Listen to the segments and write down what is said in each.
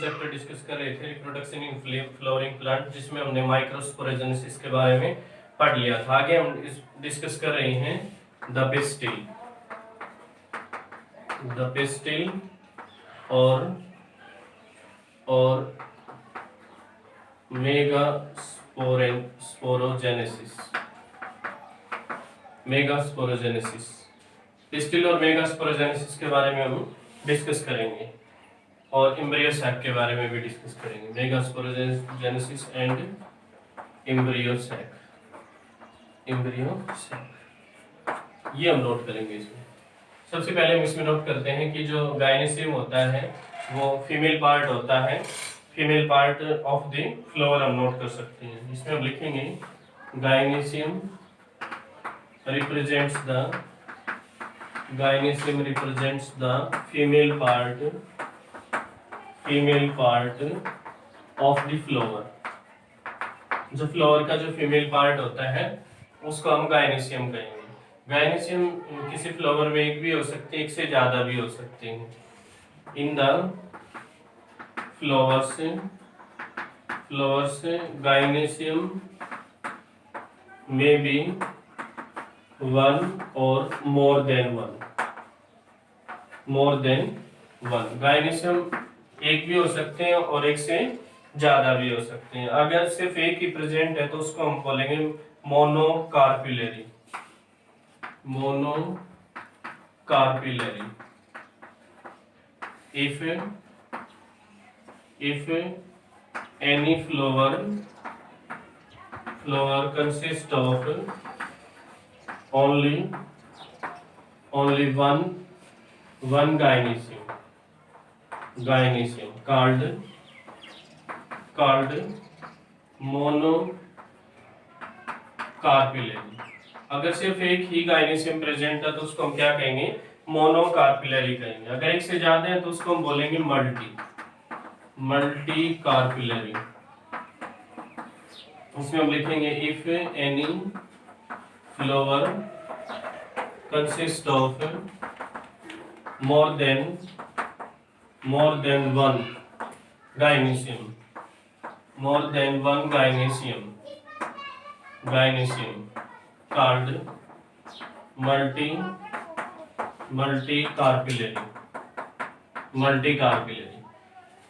Chapter discuss कर रहे थे रिप्रोडक्शन इन फ्लावरिंग प्लांट, जिसमें हमने माइक्रोस्पोरेजेनेसिस के बारे में पढ़ लिया था। आगे हम डिस्कस कर रहे हैं द पिस्टिल और मेगास्पोरोजेनेसिस। पिस्टिल और मेगास्पोरोजेनेसिस के बारे में हम डिस्कस करेंगे और एम्ब्रियो सैक के बारे में भी डिस्कस करेंगे। मेगास्पोरोजेनेसिस एंड एम्ब्रियो सैक ये हम नोट करेंगे इसमें। सबसे पहले हम इसमें नोट करते हैं कि जो गायनेसियम होता है वो फीमेल पार्ट होता है, female part of the flower हम नोट कर सकते हैं। इसमें हम लिखेंगे gynoecium represents the female part of the flower. जो फ्लावर का जो फीमेल पार्ट होता है उसको हम गायनेसियम कहेंगे। गायनेसियम किसी फ्लावर में एक भी हो सकते हैं, एक से ज्यादा भी हो सकते हैं। इन द फ्लावर्स गायनेसियम में बी वन और मोर देन वन। गायनेसियम एक भी हो सकते हैं और एक से ज्यादा भी हो सकते हैं। अगर सिर्फ एक ही प्रेजेंट है तो उसको हम बोलेंगे monocarpellary. If any flower consists of only one gynoecium called monocarpillary। अगर सिर्फ एक ही गायनेसियम प्रेजेंट है तो उसको हम क्या कहेंगे? मोनोकार्पिलरी कहेंगे। अगर एक से ज्यादा है तो उसको हम बोलेंगे मल्टीकार्पिलरी। उसमें हम लिखेंगे if any flower consist of more than one gynoecium called multicarpellary.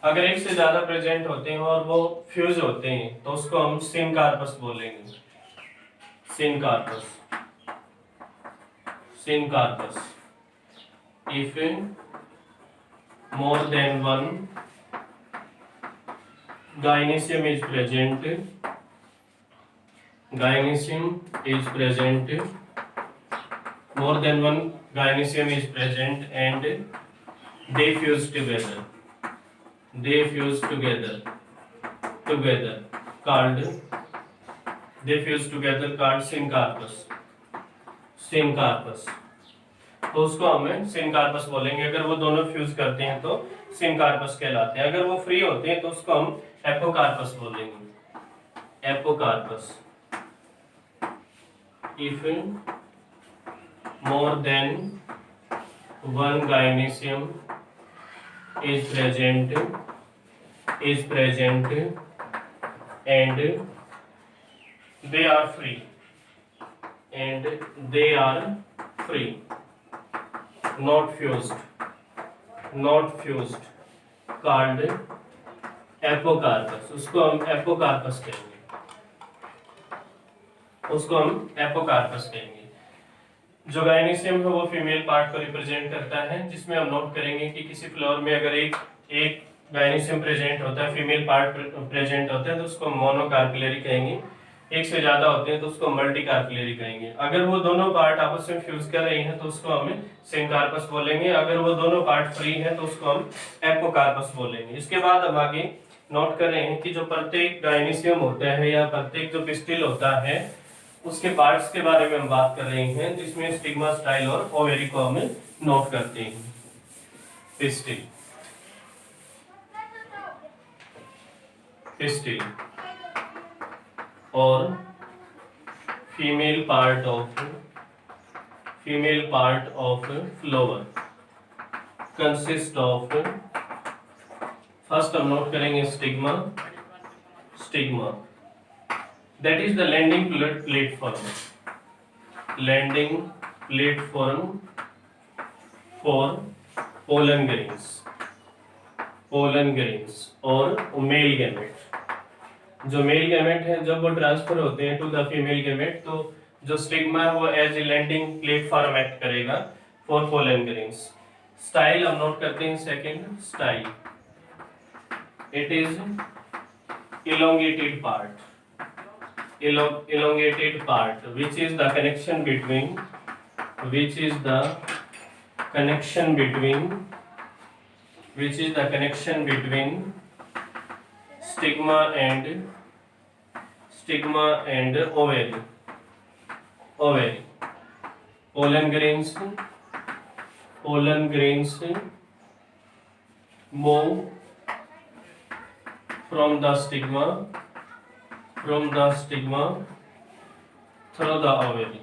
अगर एक से ज्यादा प्रेजेंट होते हैं और वो फ्यूज होते हैं तो उसको हम सिनकार्पस बोलेंगे। Syncarpous. If more than one gynoecium is present more than one gynoecium is present and they fuse together called syncarpous. तो उसको हमें सिनकार्पस बोलेंगे। अगर वो दोनों फ्यूज करते हैं तो सिनकार्पस कहलाते हैं। अगर वो फ्री होते हैं तो उसको हम एपोकार्पस बोलेंगे। If more than one gynoecium is present and they are free not fused called apocarpous. उसको हम एपोकार्पस कहेंगे। जो गायनेसियम है वो फीमेल पार्ट को रिप्रेजेंट करता है, जिसमें हम नोट करेंगे कि किसी फ्लावर में अगर एक गायनेसियम प्रेजेंट होता है, फीमेल पार्ट प्रेजेंट होता है तो उसको मोनोकार्पिलरी कहेंगे। एक से ज्यादा होते हैं तो उसको मल्टीकार्पिलरी कहेंगे। अगर वो दोनों पार्ट आपस में फ्यूज कर रहे हैं तो उसको हम सिनकार्पस बोलेंगे। अगर वो दोनों पार्ट फ्री हैं तो उसको हम एपोकार्पस बोलेंगे। इसके बाद हम आगे नोट कर रहे हैं कि जो प्रत्येक गायनेसियम होता है या प्रत्येक जो पिस्टिल होता है उसके पार्ट्स के बारे में हम बात कर रहे हैं, जिसमें स्टिग्मा, स्टाइल और ओवेरी को हम नोट करते हैं। पिस्टिल और female part of flower consist of first हम नोट करेंगे stigma. Stigma that is the landing platform, landing platform for pollen grains, pollen grains और मेल गैमेट। जो मेल गैमेट है जब वो ट्रांसफर होते हैं टू द फीमेल गैमेट, तो जो स्टिग्मा है वो as a landing platform act करेगा फॉर पोलन ग्रेन्स। स्टाइल हम नोट करते हैं second style, it is elongated part, elongated part which is the connection between, which is the connection between, which is the connection between stigma and ovary, ovary pollen grains, pollen grains move from the stigma, from the stigma through the ovary,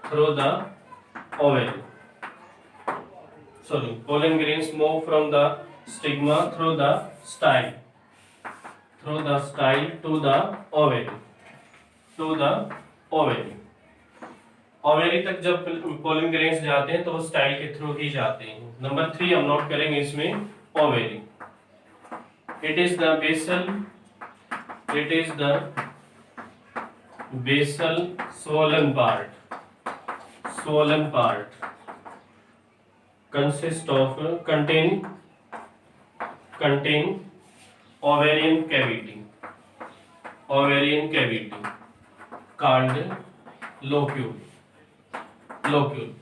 through the ovary, sorry, pollen grains move from the stigma through the style, through the style to the ovary, to the ovary। Ovary तक जब pollen grains जाते हैं तो वो style के through ही जाते हैं। Number 3 हम नोट करेंगे इसमें ovary, it is the basal, it is the basal swollen part, swollen part consist of contain ovarian cavity, ovarian cavity called locule, locule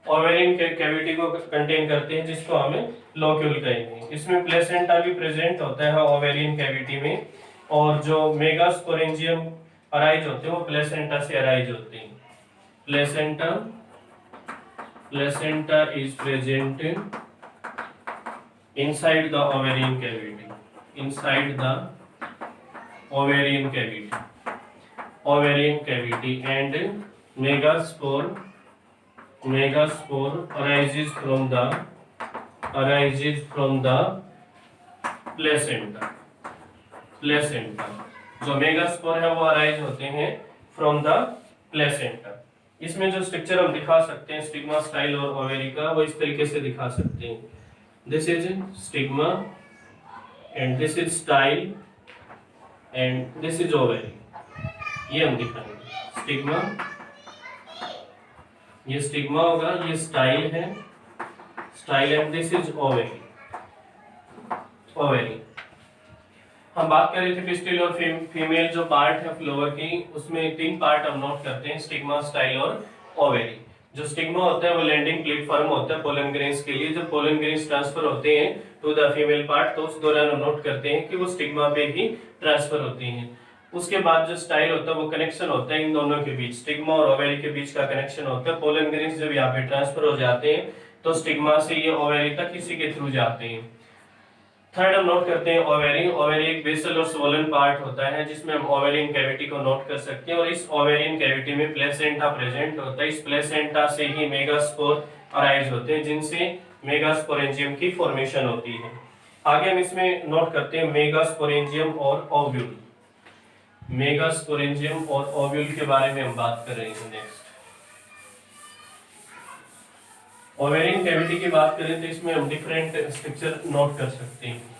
ovarian cavity को कंटेन करते हैं जिसको हमें लोक्यूल कहेंगे। इसमें प्लेसेंटा भी प्रेजेंट होता है ओवेरियन कैविटी में, और जो मेगास्पोरेंजियम अराइज होते हैं वो प्लेसेंटा से अराइज होते हैं। Placenta, placenta is present inside the ovarian cavity, inside the ovarian cavity, ovarian cavity and megaspore, megaspore arises from the placenta, placenta जो मेगास्पोर है वो अराइज होते हैं फ्रॉम द प्लेसेंटा। इसमें जो स्ट्रक्चर हम दिखा सकते हैं स्टिग्मा, स्टाइल और ओवेरी का, वो इस तरीके से दिखा सकते हैं। This is stigma and this is style and this is ovary. ये हम दिखाएंगे स्टिग्मा, ये स्टिग्मा होगा, ये स्टाइल है, style and this is ovary, ovary. हम बात कर रहे थे पिस्टिल और फीमेल जो पार्ट है फ्लावर की, उसमें 3 पार्ट हम नोट करते हैं, स्टिग्मा, स्टाइल और ओवेरी। जो स्टिग्मा होता है वो लैंडिंग प्लेटफॉर्म होता है पोलन ग्रेन्स के लिए। जब पोलन ग्रेन्स ट्रांसफर होते हैं टू द फीमेल पार्ट तो उस दौरान हम नोट करते हैं कि वो स्टिग्मा पे ही ट्रांसफर होती हैं। उसके बाद जो स्टाइल होता है वो कनेक्शन होता है इन दोनों के बीच, स्टिग्मा और ओवेरी के बीच का कनेक्शन होता है। पोलन ग्रेन्स जब यहाँ पे ट्रांसफर हो जाते हैं तो स्टिग्मा से ये ओवेरी तक इसी के थ्रू जाते हैं। थर्ड हम नोट करते हैं ओवेरी। ओवेरी एक बेसल और स्वोलन पार्ट होता है जिसमें हम ओवेरियन कैविटी को नोट कर सकते हैं, और इस ओवेरियन कैविटी में प्लेसेंटा प्रेजेंट होता है। इस प्लेसेंटा से ही मेगास्पोर अराइज होते हैं जिनसे मेगास्पोरेंजियम की फॉर्मेशन होती है। आगे हम इसमें नोट करते हैं मेगास्पोरेंजियम और ओव्यूल। मेगास्पोरेंजियम और ओव्यूल के बारे में हम बात कर रहे हैं नेक्स्ट। ओवेरियन कैविटी की बात करें तो इसमें हम डिफरेंट स्ट्रक्चर नोट कर सकते हैं।